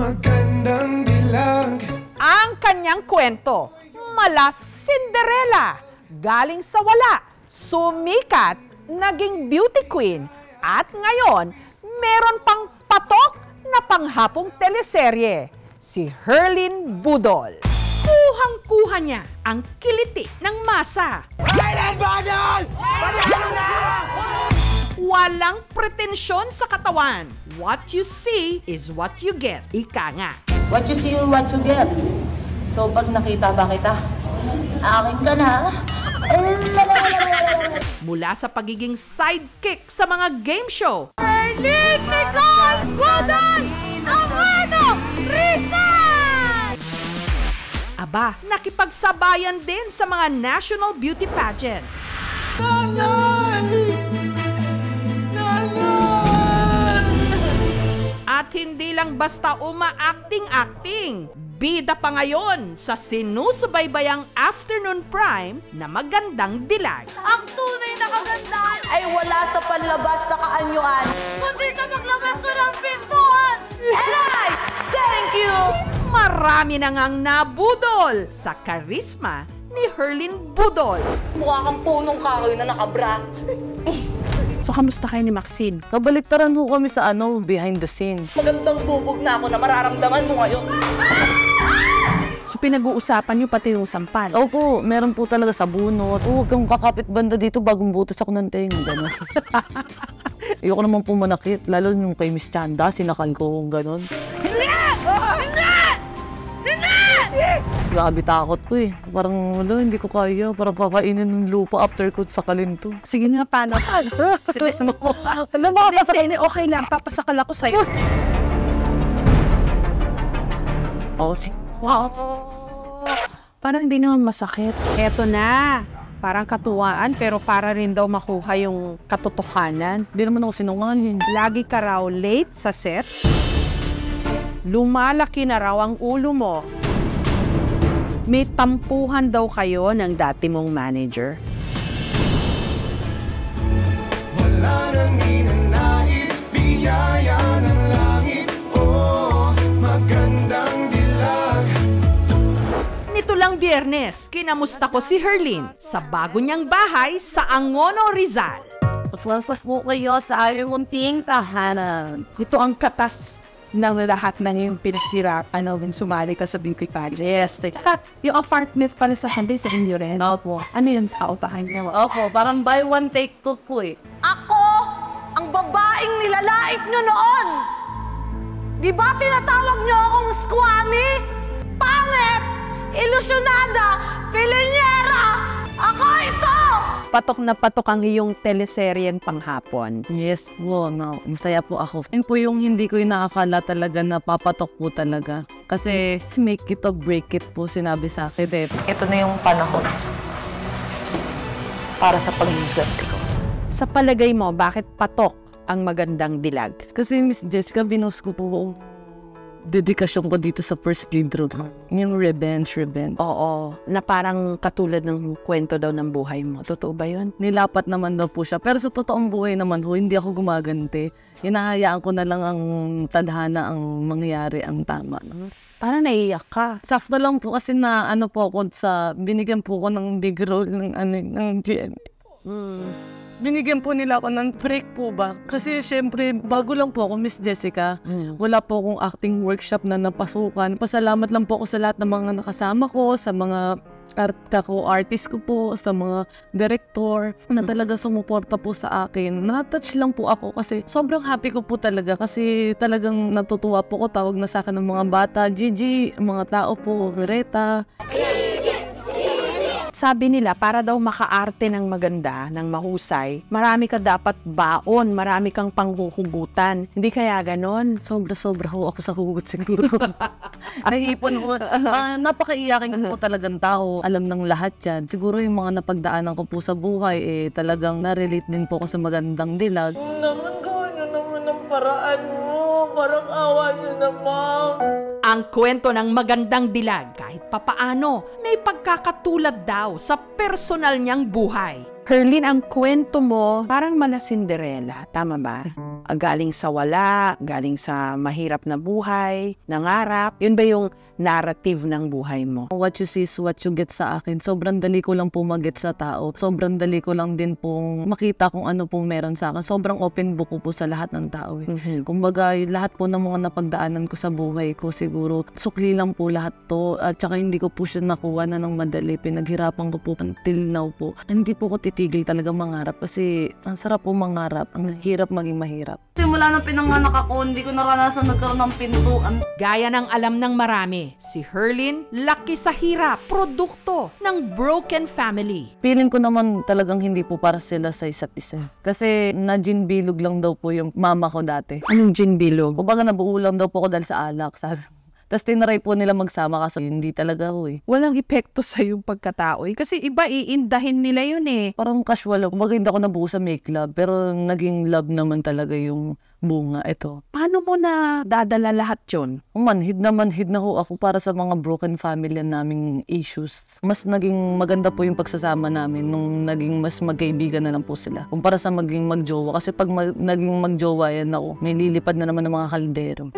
magandang dilag. Ang kanyang kwento, mala Cinderella, galing sa wala, sumikat, naging beauty queen, at ngayon, meron pang patok na panghapong teleserye, si Herlyn Budol. Kuhang-kuha niya ang kiliti ng masa. Walang pretensyon sa katawan. What you see is what you get. Ika nga. What you see, what you get. So, pag nakita ba kita, akin ka na. Mula sa pagiging sidekick sa mga game show. Herlyn Nicole Budol! Amano Rizal! Aba, nakipagsabayan din sa mga national beauty pageant. Nanay! At hindi lang basta uma-acting-acting, bida pa ngayon sa sinusubaybayang afternoon prime na magandang dilag. Ang tunay na kagandahan ay wala sa panlabas na kaanyuan, kundi sa maglabas ko ng pintuan. And I thank you! Marami na ngang nabudol sa karisma ni Herlyn Budol. Mukha kang punong kahoy na nakabrat. So, kamusta kayo ni Maxine? Kabaliktaran ho kami sa behind the scene. Magandang bubog na ako na mararamdaman mo ngayon. So, pinag-uusapan niyo pati yung sampal. Opo, meron po talaga sa bunot. Huwag kang kakapit banda dito bagong butas ako ng tenga. Gano'n. Ayoko naman po manakit. Lalo yung kay Miss Chanda, sinakal ko kung gano'n. Grabe takot ko eh. Parang wala, hindi ko kaya. Parang kakainin ng lupa after ko sakalin to. Sige nga, paano? Alam mo, okay lang. Papasakal ako sa'yo. Oh, wow. Parang hindi naman masakit. Eto na. Parang katuwaan, pero para rin daw makuha yung katotohanan. Hindi naman ako sinungaling. Lagi ka raw late sa set. Lumalaki na raw ang ulo mo. May tampuhan daw kayo ng dati mong manager. Wala nang ninanais, biyaya ng langit. Oh, magandang dilag. Nito lang Biyernes, kinamusta ko si Herlyn sa bago niyang bahay sa Angono, Rizal. Paswasak mo kayo sa ayaw mong tahanan. Ito ang katas ng lahat na yung pinasirapan na sumali ka sa Binkoy Pageant. Yes. Tsaka, yung apartment pala sa Handay sa inyo rin. Opo. Ano yung tautahan niya? Opo, parang buy one take two po eh. Ako, ang babaeng nilalait nyo noon. Di ba tinatawag nyo akong squammy? Pangit! Ilusyonada! Filinyera! Ako ito! Patok na patok ang iyong teleseryeng panghapon. Yes po, no. Masaya po ako. Yun po yung hindi ko inaakala talaga na papatok po talaga. Kasi make it or break it po sinabi sa akin eh. Ito na yung panahon para sa pag-iganti ko. Sa palagay mo, bakit patok ang magandang dilag? Kasi Miss Jessica, binos ko po dedikasyon ko dito sa first lead role. Yung revenge. Oo, na parang katulad ng kwento daw ng buhay mo. Totoo ba yun? Nilapat naman daw po siya. Pero sa totoong buhay naman ho, hindi ako gumaganti. Hinahayaan ko na lang ang tadhana ang mangyari ang tama. Parang naiyak ka. Sakto lang po kasi na po ako binigyan po ko ng big role ng GMA. Binigyan po nila ako ng break po ba? Kasi syempre, bago lang po ako, Miss Jessica. Wala po akong acting workshop na napasukan. Pasalamat lang po ako sa lahat ng mga nakasama ko, sa mga artist ko po, sa mga director na talaga sumuporta po sa akin. Na-touch lang po ako kasi sobrang happy ko po talaga kasi talagang natutuwa po ko. Tawag na sa akin ng mga bata, Gigi, mga tao po, Reta. Sabi nila, para daw makaarte ng maganda, ng mahusay, marami ka dapat baon, marami kang panghuhugutan. Hindi kaya ganon? Sobra-sobra ho ako sa hugot siguro. Naipon ko. Napakaiyakin ko po talagang tao. Alam ng lahat yan. Siguro yung mga napagdaanan ko po sa buhay, talagang narelate din po ako sa magandang dilag. Naman gawin nyo naman ang paraan mo. Parang awa nyo naman. Ang kwento ng magandang dilag, kahit papaano, may pagkakatulad daw sa personal niyang buhay. Herlyn, ang kwento mo parang mala Cinderella, tama ba? galing sa wala, galing sa mahirap na buhay, nangarap? Yun ba yung narrative ng buhay mo? What you see is what you get sa akin. Sobrang dali ko lang po mag-get sa tao. Sobrang dali ko lang din pong makita kung ano pong meron sa akin. Sobrang open book ko po sa lahat ng tao. Kumbaga, lahat po ng mga napagdaanan ko sa buhay ko siguro, sukli lang po lahat to. At saka hindi ko po siya nakuha na ng madali. Pinaghirapan ko po until now po. Hindi po ko titigil talaga mangarap kasi ang sarap po mangarap. Ang hirap maging mahirap. Simula nang pinanganak ako, hindi ko naranasan nagkaroon ng pintuan. Gaya ng alam ng marami, si Herlin laki sa hirap, produkto ng broken family. Feeling ko naman talagang hindi po para sila sa isa't isa. Kasi na-gin bilog lang daw po yung mama ko dati. Anong gin bilog? Kumbaga nabuo lang daw po ako dahil sa alak, sabi. Tapos tinaray po nila magsama kasi hindi talaga ako eh. Walang epekto sa yung pagkatao eh. Kasi iba iindahin nila yun eh. Parang casual ako. Kumbaga hindi ako nabuo sa make love. Pero naging love naman talaga yung bunga ito. Paano mo na dadala lahat yun? Manhid na ho ako para sa mga broken family naming issues. Mas naging maganda po yung pagsasama namin nung naging mas magkaibigan na lang po sila. Kumpara sa maging magjowa. Kasi pag naging magjowa yan ako, may lilipad na naman ng mga kaldero.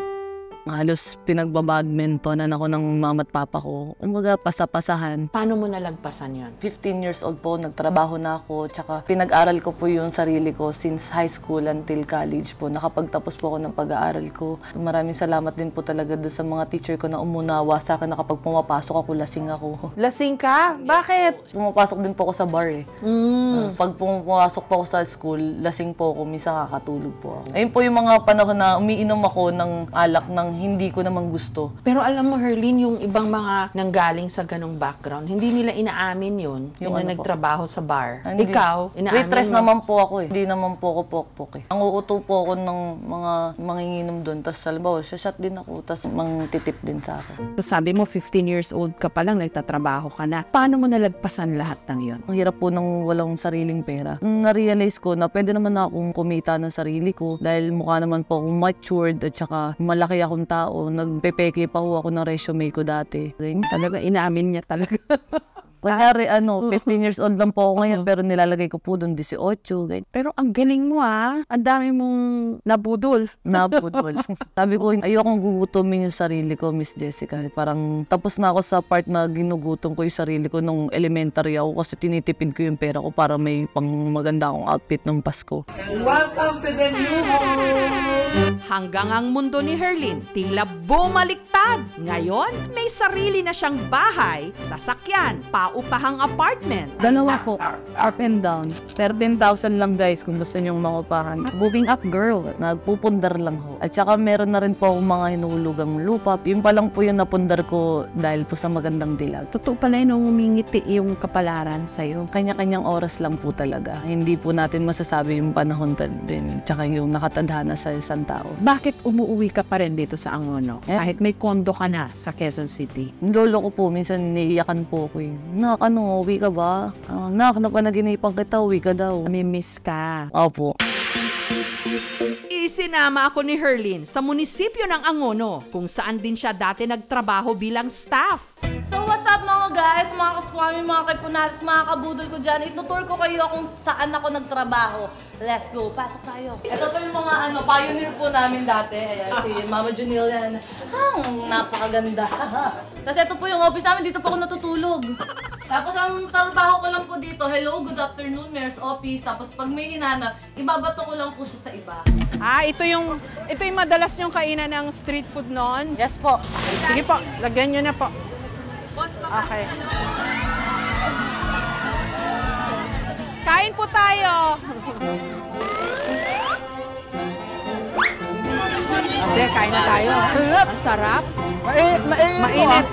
Halos pinagbabadmintonan ako ng mama at papa ko. Umaga, pasapasahan. Paano mo nalagpasan yun? 15 years old po, nagtrabaho na ako. Tsaka pinag-aral ko po yung sarili ko since high school until college po. Nakapagtapos po ako ng pag-aaral ko. Maraming salamat din po talaga doon sa mga teacher ko na umunawa sa akin na kapag pumapasok ako, lasing ako. Lasing ka? Bakit? Pumapasok din po ako sa bar eh. Pag pumasok po ako sa school, lasing po ako. Minsan kakatulog po ako. Ayun po yung mga panahon na umiinom ako ng alak ng hindi ko naman gusto. Pero alam mo, Herlin, yung ibang mga nanggaling sa ganong background, hindi nila inaamin yun. Yung na nagtrabaho sa bar. Hindi. Ikaw, inaamin Waitress mo. naman po ako eh. Hindi naman po ako pokpok eh. Ang uuto po ako ng mga manginginom doon. Tapos halimbawa, shot din ako. Tapos mangtitip din sa akin. So, sabi mo, 15 years old ka pa lang, nagtatrabaho ka na. Paano mo nalagpasan lahat ng yun? Ang hirap po ng walang sariling pera. Na-realize ko na pwede naman akong kumita ng sarili ko dahil mukha naman po akong matured at saka malaki akong tao. Nagpepeke pa ho ako ng resume ko dati. Talaga, inaamin niya talaga. Kunyari, 15 years old lang po ako ngayon, pero nilalagay ko po doon 18. Ganyan. Pero ang galing mo ah. Ang dami mong nabudol. Napudol. Sabi ko, ayokong gugutomin yung sarili ko, Miss Jessica. Parang tapos na ako sa part na ginugutom ko yung sarili ko nung elementary ako kasi tinitipid ko yung pera ko para may pang maganda akong outfit ng Pasko. Welcome to the new home! Hanggang ang mundo ni Herlin tila bumaliktad. Ngayon, may sarili na siyang bahay, sasakyan, paupahang apartment. Dalawa po, up and down. 13,000 lang guys kung gusto nyong maupahan. Moving up girl, nagpupundar lang ho. At saka meron na rin po akong mga hinuhulugang lupa. Yun pa lang po yung napundar ko dahil po sa magandang dilag. Totoo pala nung umingiti yung kapalaran sa'yo. Kanya-kanyang oras lang po talaga. Hindi po natin masasabi yung panahon din. Tsaka yung nakatadhana sa isang tao. Bakit umuwi ka pa rin dito sa Angono? Kahit may kondo ka na sa Quezon City. Yung lolo ko po, minsan naiiyakan po ako eh. Nak, uwi ka ba? Nak, napanaginipan kita, uwi ka daw. Namimiss ka. Opo. Isinama ako ni Herlin sa munisipyo ng Angono, kung saan din siya dati nagtrabaho bilang staff. So what's up mga guys, mga kaswami, mga kaipunatis, mga kabudol ko dyan. Itutur ko kayo kung saan ako nagtrabaho. Let's go, pasok tayo. Ito po yung mga pioneer po namin dati. Ayan, si Mama Junil yan. Napakaganda. Tapos ito po yung office namin, dito po ako natutulog. Tapos ang trabaho ko lang po dito, hello, good afternoon, mayor's office. Tapos pag may hinanap, ibabato ko lang po siya sa iba. Ito yung madalas yung kainan ng street food noon. Yes po. Sige po, lagyan nyo na po. Okay. Kain po tayo. Kasi kain na tayo. Ang sarap. Mainit.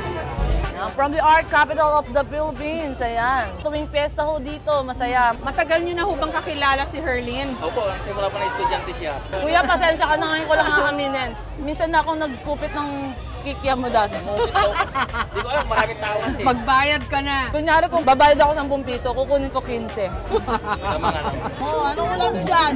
From the art capital of the Philippines, ayan. Tuwing piyesta ho dito, masaya. Matagal nyo na hubang kakilala si Herlin? Opo, simula pa na estudyante siya. Kuya, pasensya ka na ngayon ko lang aaminin. Minsan na ako nagkupit ng kikya mo dati. Hindi ko alam, maraming tao kasi. Magbayad ka na. Kunyari kung babayad ako 10 piso, kukunin ko 15. Tama nga naman. Oh, ano ulam dyan?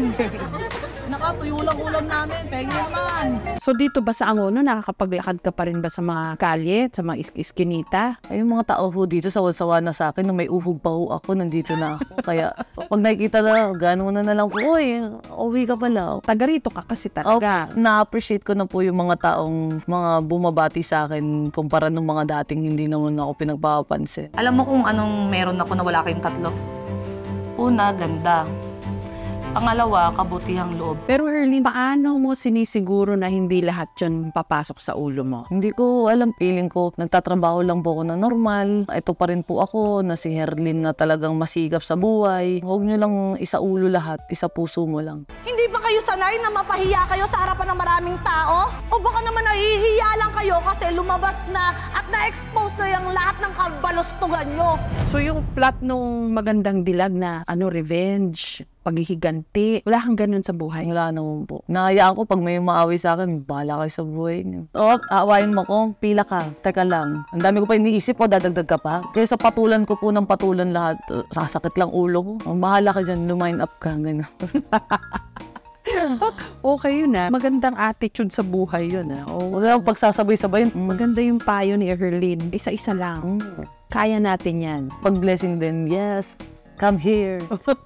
Tuyo lang ulam namin. Pengi naman. So dito ba sa Angono, nakakapaglakad ka pa rin ba sa mga kalye, sa mga iskinita? Ay, yung mga tao ho dito, sawa-sawa na sa akin, nung may uhog pa ho ako, nandito na ako. Kaya, pag nakikita na, gano'n na lang po, uy, uwi ka pala. Taga rito ka kasi talaga. Na-appreciate ko na po yung mga taong, mga bumabati sa akin, kumpara nung mga dating hindi naman ako pinagpapansin. Alam mo kung anong meron ako na wala kayong tatlo? Una, ganda. Pangalawa, kabutihang loob. Pero Herlin, paano mo sinisiguro na hindi lahat yun papasok sa ulo mo? Hindi ko alam, feeling ko, nagtatrabaho lang po ako na normal. Ito pa rin po ako, na si Herlin na talagang masigap sa buhay. Huwag nyo lang isa ulo lahat, isa puso mo lang. Hindi ba kayo sanay na mapahiya kayo sa harapan ng maraming tao? O baka naman nahihiya lang kayo kasi lumabas na at na-expose na yung lahat ng kabalostugan nyo? So yung plot nung Magandang Dilag na revenge, paghihiganti, wala kang ganun sa buhay? Wala naman po. Nakayaan ko pag may maaway sa akin, bahala kayo sa buhay niyo. O, aawayin mo ko, pila ka. Teka lang. Ang dami ko pa iniisip ko, dadagdag ka pa. Kaya sa patulan ko po ng patulan lahat, sasakit lang ulo ko. Bahala ka dyan, lumain up ka. Ganun. Okay yun Magandang attitude sa buhay yun Huwag lang pagsasabay-sabay. Maganda yung payo ni Herlin. Isa-isa lang. Kaya natin yan. Pag-blessing din, yes. Come here.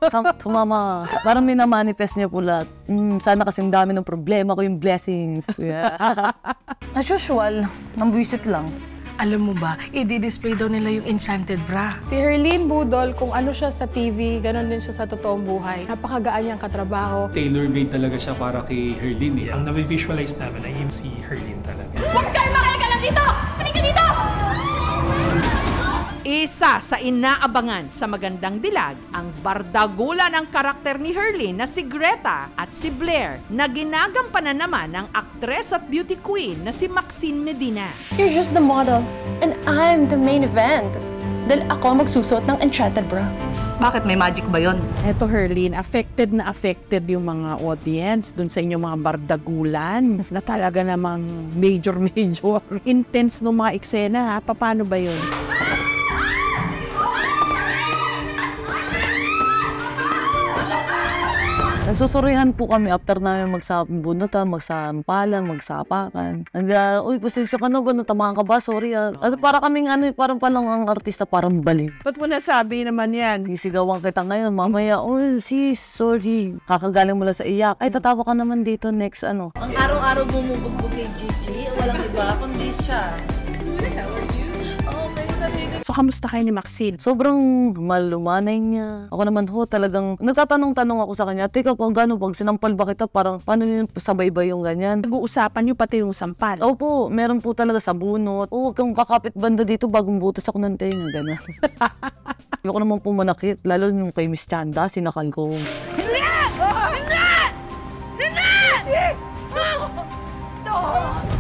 Come to mama. Parang minamanifest niya po lahat. Sana kasing dami ng problema ko yung blessings. Yeah. As usual, nambuisit lang. Alam mo ba, i-display daw nila yung enchanted bra. Si Herlin Budol, kung ano siya sa TV, ganun din siya sa totoong buhay. Napakagaan niyang katrabaho. Tailor-made talaga siya para kay Herlin. Ang na-visualize namin ay yung si Herlin talaga. Huwag kayo makakalam dito! Halika dito! Isa sa inaabangan sa Magandang Dilag ang bardagulan ng karakter ni Herlin na si Greta at si Blair na ginagampanan naman ng aktres at beauty queen na si Maxine Medina. You're just the model, and I'm the main event. Dahil ako magsusot ng enchanted bra. Bakit? May magic ba yun? Eto Herlin, affected na affected yung mga audience dun sa inyong mga bardagulan na talaga namang major intense no mga eksena Paano ba yun? Nagsusurihan po kami after namin magsabunutan, magsampalan, magsapakan. Uy, pasensya ka na ba? Natamaan ka ba? Sorry Kasi para kaming parang palang ang artista, parang balik. Ba't mo nasabi naman yan? Sisigawan kita ngayon, mamaya, sis, sorry. Kakagaling mo lang sa iyak. Ay, tatawa ka naman dito next Ang araw-araw bumubugbog kay Gigi, walang iba kundi siya. So, kamusta kayo ni Maxine? Sobrang malumanay niya. Ako naman talagang nagtatanong-tanong ako sa kanya, teka po, gano'n pag sinampal ba kita, parang paano yun sabay ba yung ganyan? Nag-uusapan niyo pati yung sampal? Opo, meron po talaga sa bunot. Huwag kang kakapit banda dito bagong butas ako ng tenga, gano'n. Ayoko naman po manakit, lalo yung kay Miss Chanda, sinakal ko.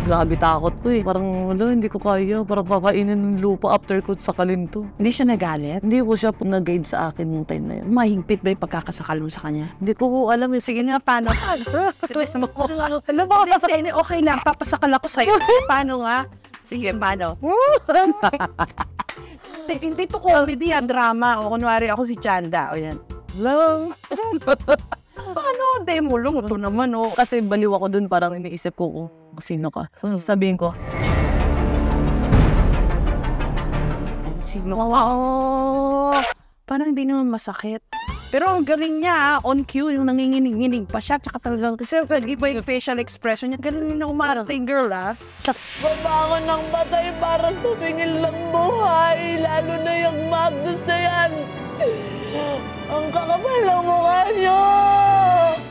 Grabe takot ko Parang hindi ko kaya. Parang kakainin ng lupa after ko sakalin to. Hindi siya nagalit? Hindi po siya nag-guide sa akin nung time na yun. Mahigpit ba yung pagkakasakal mo sa kanya? Hindi ko po alam Sige nga, paano? Okay lang, papasakal ako sa'yo. Paano nga? Sige, paano? Hindi to comedy, drama. O kunwari ako si Chanda. O yan. Hello? Paano? Demo lang. Ito naman, Kasi baliw ako dun, parang iniisip ko, sino ka? Sabihin ko, sino ka? Parang hindi naman masakit. Pero ang galing niya, on cue, yung nanginginig-nginig pa siya. Tsaka talagang, kasi iba yung facial expression niya. Galing na umarating, girl, babangon ng batay para tumingin lang buhay. Lalo na yung Magnus na yan. Ang kakapal ng mukha niyo!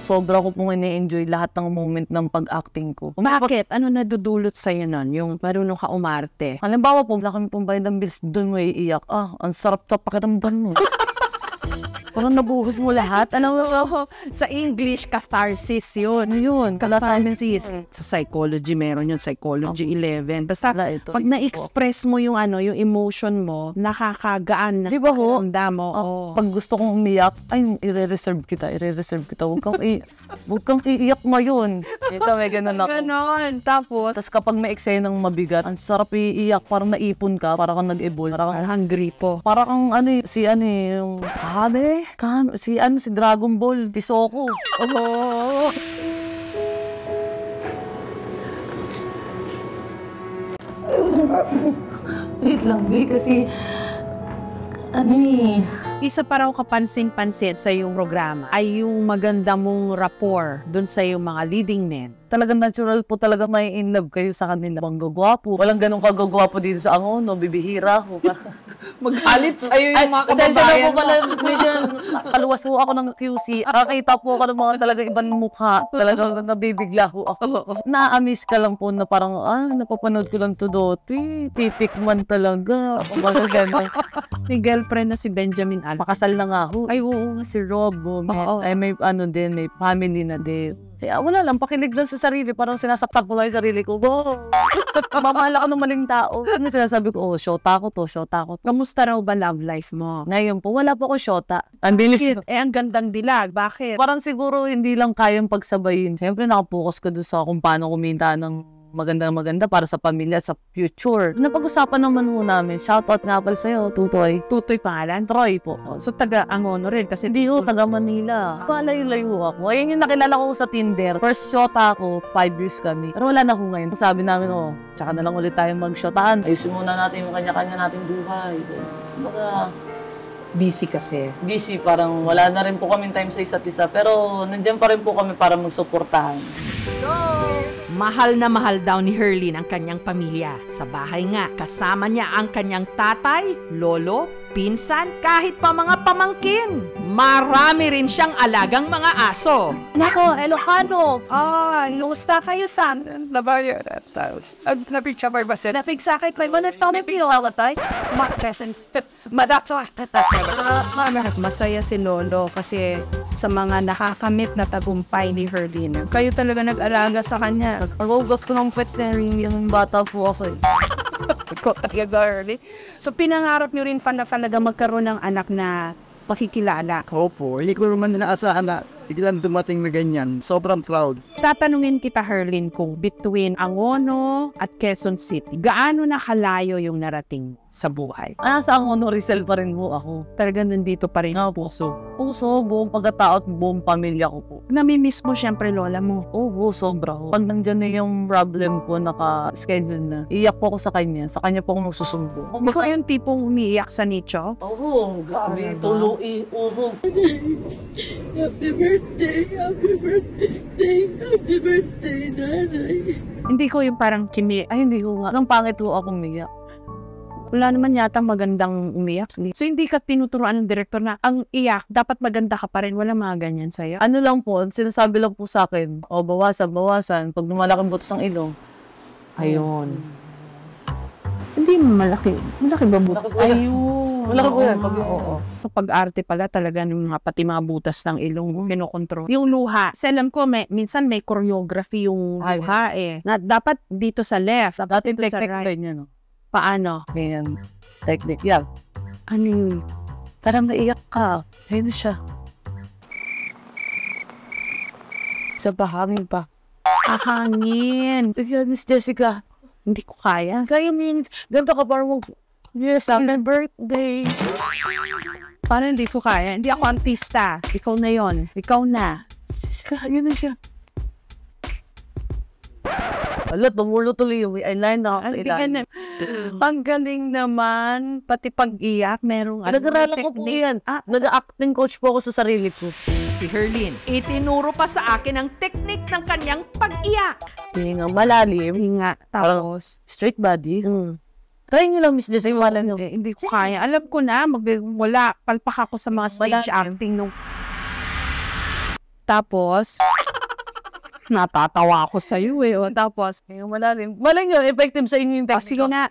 Sobra ko pong ini-enjoy lahat ng moment ng pag-acting ko. Bakit? Ano nadudulot sa'yo nun? Yung marunong ka umarte? Halimbawa po, wala kami pong bayad ng bills, doon mo iiyak. Ang sarap sa pakiramdam mo. Parang nabuhos mo lahat. Alam mo, sa English, catharsis yun. Yun, catharsis. Sa psychology, meron yun. Psychology 11. Basta, pag na-express mo yung yung emotion mo, nakakagaan na. Di ba ho? Mo. Pag gusto kong umiyak, ay, i-reserve kita. Huwag kang iiyak mo yun. So, may ganun ako. Ganon. Tapos kapag may eksenang mabigat, ang sarap iiyak, parang naipon ka, parang kang nag-ebol. Parang hungry po. Parang yung si Dragon Ball, Tisoko. Wait lang, babe, kasi Isa pa raw kapansin-pansin sa iyong programa ay yung maganda mong rapport dun sa iyong mga leading men. talagang natural po talaga may in love kayo sa kanila. Manggagwapo. Walang ganun kagagwapo dito sa Angono, bibihira ko. Magalit sa'yo yung mga kababayan na po pala, medyo kaluwas po ako ng QC. Nakakita po ako ng mga talagang ibang mukha. Talagang nabibigla po ako. Na-amiss ka lang po na parang, napapanood ko lang to doti. Titikman talaga. Mga ganun. May girlfriend na si Benjamin Al. Pakasal na nga ho. Ay, oo, si Rob Gomez. Ay, may may family na din. Kaya wala lang, pakinig lang sa sarili. Parang sinasaktan ko lang yung sarili ko. Mamahal ako ng maling tao. Ano sinasabi ko, shota ko to, shota ko to. Kamusta raw ba love life mo? Ngayon po, wala po ako shota. Ang bilis. Ang gandang dilag. Bakit? Parang siguro hindi lang kayang pagsabayin. Siyempre, nakapokus ka doon sa kung paano kumita ng maganda para sa pamilya, sa future. Napag-usapan naman mo namin. Shoutout nga pala sa'yo, Tutoy. Tutoy pangalan? Troy po. So, taga Angono rin kasi hindi ho, taga Manila. Malayo-layo ako. Ayun yung nakilala ko sa Tinder. First shota ako, 5 years kami. Pero wala na ako ngayon. Sabi namin, tsaka na lang ulit tayo mag-shotaan. Ayusin muna natin yung kanya-kanya nating buhay. Busy kasi. Busy, parang wala na rin po kami time sa isa't isa. Pero nandiyan pa rin po kami para magsuportahan. Mahal na mahal daw ni Herlin ang kanyang pamilya. Sa bahay nga, kasama niya ang kanyang tatay, lolo, pinsan, kahit pa mga pamangkin. Marami rin siyang alagang mga aso. Nako, Ilocano. Ilusta kayo saan? Nabayo na tayo. Napicture ba siya? Napigsakit kayo. Manatang na pinawawatay. Matresan. Madaksa. Masaya si Lolo kasi sa mga nakakamit na tagumpay ni Herlin. Kayo talaga nag-alaga sa kanya. Gusto ko ng pet na rin yung bata po ako. So pinangarap nyo rin pa na talaga magkaroon ng anak na makikilala. Opo, hindi ko naman inaasahan na biglang dumating na ganyan. Sobrang proud. Tatanungin kita, Herlin, kung between Angono at Quezon City, gaano na kalayo yung narating sa buhay? Sa Angono, Rizal pa rin po ako. Talagang nandito pa rin ang puso. Puso, buong pagkatao at buong pamilya ko po. Namimiss mo siyempre lola mo. Oo, sobra. Pag nandyan na yung problem ko, naka-schedule na, iyak po ako sa kanya po ako magsusumbo. Ikaw yung tipong umiiyak sa nicho? Oo, grabe. Tulu'i, uhog. Happy birthday, nanay. Hindi ko yung parang hindi ko nga. Ang pangit ko ako umiyak. Wala naman yata magandang umiyak. So, hindi ka tinuturuan ng direktor na ang iyak, dapat maganda ka pa rin. Wala mga ganyan sa'yo. Ano lang po, sinasabi lang po sa akin, bawasan. Pag lumalaking butos ang ilong. Ayun. Hindi malaki. Malaki ba butas? Ayun. Malaki po yan. Sa pag-arte pala talaga ng mga pati mga butas ng ilong kinokontrol. Yung luha. Kasi alam ko, minsan may choreography yung luha Na dapat dito sa left. Dapat dito sa right. Niya, Paano? Ganyan. Technique. Yan. Ano yun? Parang naiyak ka. Ayun siya. Sa bahangin pa. Hangin. Miss Jessica. Hindi ko kaya. Kaya ganito ka parang yes, happy birthday. Parang hindi ko kaya. Hindi ako artista. Ikaw na yon. Ikaw na. Jessica, yun na siya. Ala, tumulo tuloy yung eyeliner ako sa ilalim. Ang galing naman. Pati pag-iyak, merong nag-aralan ko po yan. Nag-acting coach po ako sa sarili ko. Si Herlin, itinuro pa sa akin ang teknik ng kanyang pag-iyak. Hinga malalim. Hinga. Tapos, straight body. Try nyo lang, Miss Jessica. Wala nyo. Hindi ko kaya. Alam ko na, wala. Palpak ako sa mga stage acting nung. Tapos, natatawa ako sa'yo Tapos, malalim. Malang yun, effective sa inyo yung technique. Sige nga.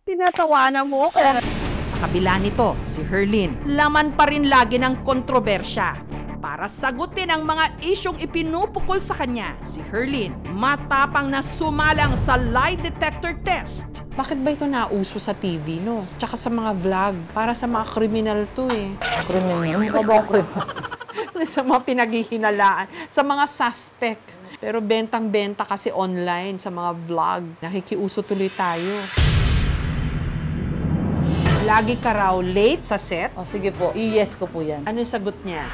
Tinatawanan mo ako. Sa kabila nito, si Herlin, laman pa rin lagi ng kontrobersya. Para sagutin ang mga isyong ipinupukol sa kanya, si Herlin matapang na sumalang sa lie detector test. Bakit ba ito nauso sa TV, no? Tsaka sa mga vlog. Para sa mga kriminal to Kriminal? Ano ba ang kriminal? Sa mga pinaghihinalaan. Sa mga suspect. Pero bentang-benta kasi online sa mga vlog. Nakikiuso tuloy tayo. Lagi ka raw late sa set? Sige po, i-yes ko po yan. Ano yung sagot niya?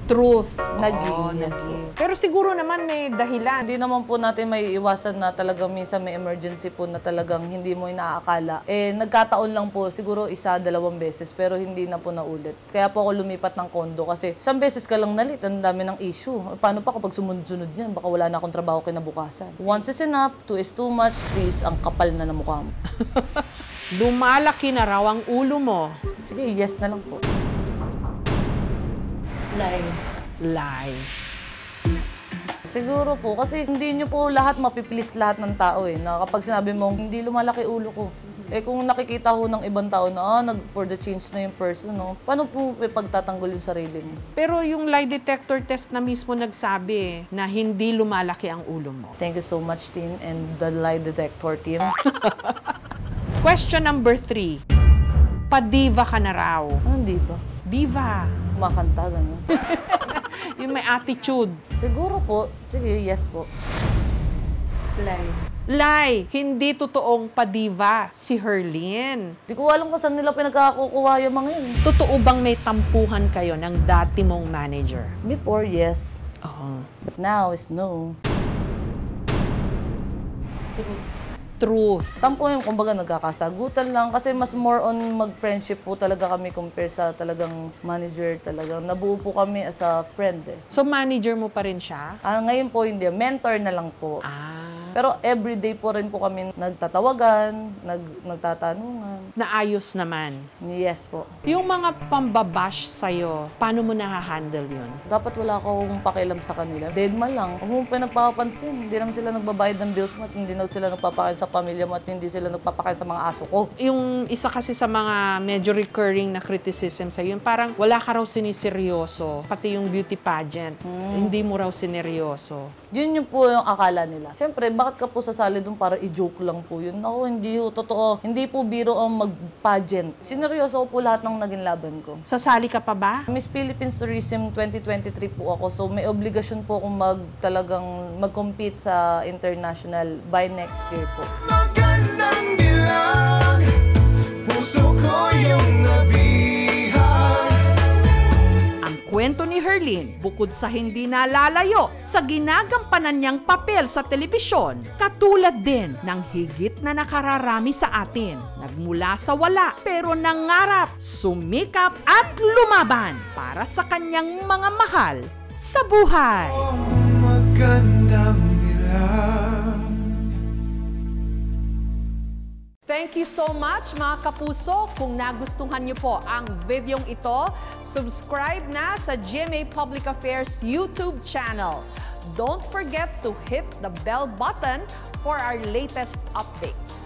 Truth. Naging, yes po. Pero siguro naman may dahilan. Hindi naman po natin may iwasan na talagang minsan may emergency po na talagang hindi mo inaakala. Nagkataon lang po, siguro 1-2 beses, pero hindi na po naulit. Kaya po ako lumipat ng kondo kasi isang beses ka lang nalit, ang dami ng issue. Paano pa kapag sumunod-sunod yan? Baka wala na akong trabaho kinabukasan. 1 is enough, 2 is too much, 3 is ang kapal na mukha mo. Lumalaki na raw ang ulo mo. Sige, yes na lang po. Lie. Siguro po, kasi hindi nyo po lahat mapiplease lahat ng tao na kapag sinabi mong hindi lumalaki ulo ko. Kung nakikita ho ng ibang tao na for the change na yung person, paano po pagtatanggol yung sarili mo? Pero yung lie detector test na mismo nagsabi na hindi lumalaki ang ulo mo. Thank you so much, team, and the lie detector team. Question number 3. Padiva ka na raw. Anong diva? Diva. Kumakanta, gano'n. Yung may attitude. Siguro po. Sige, yes po. Lie. Hindi totoong padiva si Herlin. Di ko alam kung saan nila pinagkakakuha yung mga yun. Totoo bang may tampuhan kayo ng dati mong manager? Before, yes. Oo. But now is no. Truth. Tampo yung kumbaga nagkakasagutan lang kasi mas more on mag-friendship po talaga kami compare sa talagang manager talagang. Nabuo po kami as a friend So manager mo pa rin siya? Ngayon po hindi. Mentor na lang po. Pero everyday po rin po kami nagtatawagan, nagtatanungan. Naayos naman? Yes po. Yung mga pambabash sa'yo, paano mo nahahandle yun? Dapat wala akong pakialam sa kanila. Deadman lang. Kung mo pinagpapansin, hindi naman sila nagbabayad ng bills mo at hindi na sila nagpapakain sa pamilya mo at hindi sila nagpapakain sa mga aso ko. Yung isa kasi sa mga medyo recurring na criticism sa'yo, yung parang wala ka raw siniseryoso, pati yung beauty pageant, hindi mo raw sineryoso. Yun yung po yung akala nila. Siyempre, bakit ka po sasali doon para i-joke lang po yun? Ako, hindi po totoo. Hindi po biro ang mag-pageant. Sineryoso po lahat ng naging laban ko. Sasali ka pa ba? Miss Philippines Tourism 2023 po ako. So, may obligasyon po akong talagang mag-compete sa international by next year po. Magandang dilag, puso ko yung nabihag. Ang kwento ni Herlin, bukod sa hindi nalalayo sa ginagampanan niyang papel sa telebisyon, katulad din ng higit na nakararami sa atin. Nagmula sa wala pero nangarap, sumikap at lumaban para sa kanyang mga mahal sa buhay. Magandang dilag. Thank you so much mga kapuso. Kung nagustuhan niyo po ang videong ito, subscribe na sa GMA Public Affairs YouTube channel. Don't forget to hit the bell button for our latest updates.